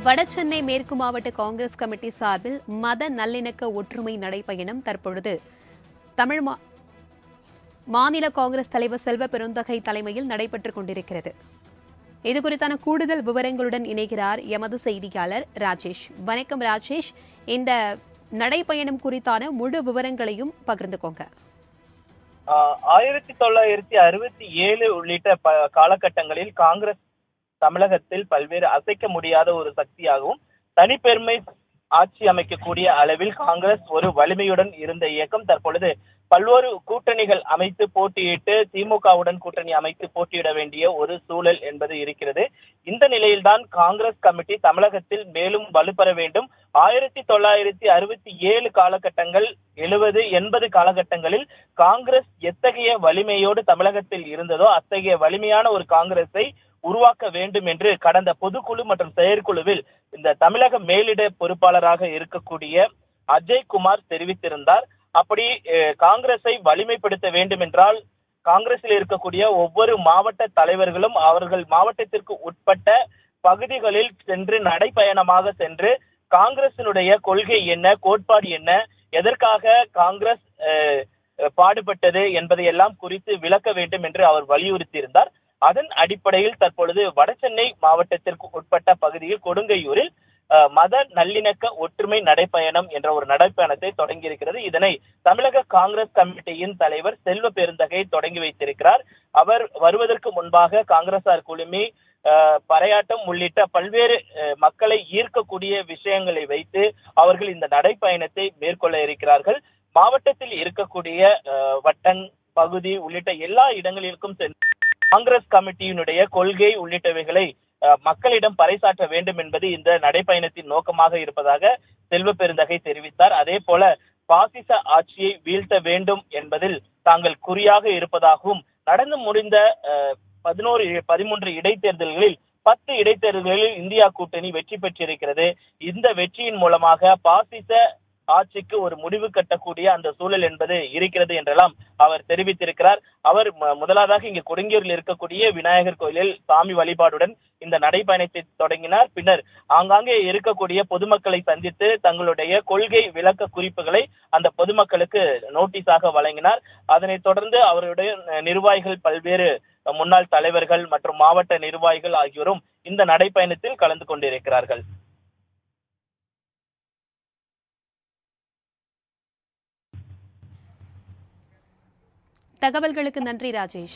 வடசென்னை மேற்கு மாவட்ட காங்கிரஸ் கமிட்டி சார்பில் மத நல்லிணக்க ஒற்றுமை நடைபயணம் தற்பொழுது தமிழ் மாநில காங்கிரஸ் தலைவர் செல்வ பெருந்தகை தலைமையில் நடைபெற்றுக் கொண்டிருக்கிறது. இதுகுறித்தான கூடுதல் விவரங்களுடன் இணைகிறார் எமது செய்தியாளர் ராஜேஷ். வணக்கம் ராஜேஷ், இந்த நடைபயணம் குறித்தான முழு விவரங்களையும் பகிர்ந்துக்கோங்க. 1967 உள்ளிட்ட காலகட்டங்களில் காங்கிரஸ் தமிழகத்தில் பல்வேறு அசைக்க முடியாத ஒரு சக்தியாகவும் தனிப்பெருமை ஆட்சி அமைக்கக்கூடிய அளவில் காங்கிரஸ் ஒரு வலிமையுடன் இருந்த இயக்கம் தற்பொழுது பல்வேறு கூட்டணிகள் அமைத்து போட்டியிட்டு திமுகவுடன் கூட்டணி அமைத்து போட்டியிட வேண்டிய ஒரு சூழல் என்பது இருக்கிறது. இந்த நிலையில்தான் காங்கிரஸ் கமிட்டி தமிழகத்தில் மேலும் வலுப்பெற வேண்டும். 1967 காலகட்டங்கள் 70, 80 காலகட்டங்களில் காங்கிரஸ் எத்தகைய வலிமையோடு தமிழகத்தில் இருந்ததோ அத்தகைய வலிமையான ஒரு காங்கிரஸை உருவாக்க வேண்டும் என்று கடந்த பொதுக்குழு மற்றும் செயற்குழுவில் இந்த தமிழக மேலிட பொறுப்பாளராக இருக்கக்கூடிய அஜய்குமார் தெரிவித்திருந்தார். அப்படி காங்கிரஸை வலிமைப்படுத்த வேண்டும் என்றால் காங்கிரஸில் இருக்கக்கூடிய ஒவ்வொரு மாவட்ட தலைவர்களும் அவர்கள் மாவட்டத்திற்கு உட்பட்ட பகுதிகளில் சென்று நடைபயணமாக சென்று காங்கிரசினுடைய கொள்கை என்ன, கோட்பாடு என்ன, எதற்காக காங்கிரஸ் பாடுபட்டது என்பதையெல்லாம் குறித்து விளக்க வேண்டும் என்று அவர் வலியுறுத்தியிருந்தார். அதன் அடிப்படையில் தற்பொழுது வடசென்னை மாவட்டத்திற்கு உட்பட்ட பகுதியில் கொடுங்கையூரில் மத நல்லிணக்க ஒற்றுமை நடைப்பயணம் என்ற ஒரு நடைப்பயணத்தை தொடங்கி இருக்கிறது. இதனை தமிழக காங்கிரஸ் கமிட்டியின் தலைவர் செல்வ பெருந்தகை தொடங்கி வைத்திருக்கிறார். அவர் வருவதற்கு முன்பாக காங்கிரசார் குழுமி பறையாட்டம் உள்ளிட்ட பல்வேறு மக்களை ஈர்க்கக்கூடிய விஷயங்களை வைத்து அவர்கள் இந்த நடைப்பயணத்தை மேற்கொள்ள இருக்கிறார்கள். மாவட்டத்தில் இருக்கக்கூடிய வட்டம் பகுதி உள்ளிட்ட எல்லா இடங்களிற்கும் சென்று காங்கிரஸ் கமிட்டியினுடைய கொள்கை உள்ளிட்டவைகளை மக்களிடம் பறைசாற்ற வேண்டும் என்பது இந்த நடைப்பயணத்தின் நோக்கமாக இருப்பதாக செல்வ பெருந்தகை தெரிவித்தார். அதே போல பாசிச ஆட்சியை வீழ்த்த வேண்டும் என்பதில் தாங்கள் குறியாக இருப்பதாகவும் நடந்து முடிந்த 13 இடைத்தேர்தல்களில் 10 இடைத்தேர்தல்களில் இந்தியா கூட்டணி வெற்றி பெற்றிருக்கிறது. இந்த வெற்றியின் மூலமாக பாசிச ஆட்சிக்கு ஒரு முடிவு கட்டக்கூடிய அந்த சூழல் என்பது இருக்கிறது என்றெல்லாம் அவர் தெரிவித்திருக்கிறார். அவர் முதலாவதாக இங்கு கொடுங்கியூரில் இருக்கக்கூடிய விநாயகர் கோயிலில் சாமி வழிபாடுடன் இந்த நடைப்பயணத்தை தொடங்கினார். பின்னர் ஆங்காங்கே இருக்கக்கூடிய பொதுமக்களை சந்தித்து தங்களுடைய கொள்கை விளக்க குறிப்புகளை அந்த பொதுமக்களுக்கு நோட்டீஸாக வழங்கினார். அதனைத் தொடர்ந்து அவருடைய நிர்வாகிகள், பல்வேறு முன்னாள் தலைவர்கள் மற்றும் மாவட்ட நிர்வாகிகள் ஆகியோரும் இந்த நடைப்பயணத்தில் கலந்து கொண்டிருக்கிறார்கள். தகவல்களுக்கு நன்றி ராஜேஷ்.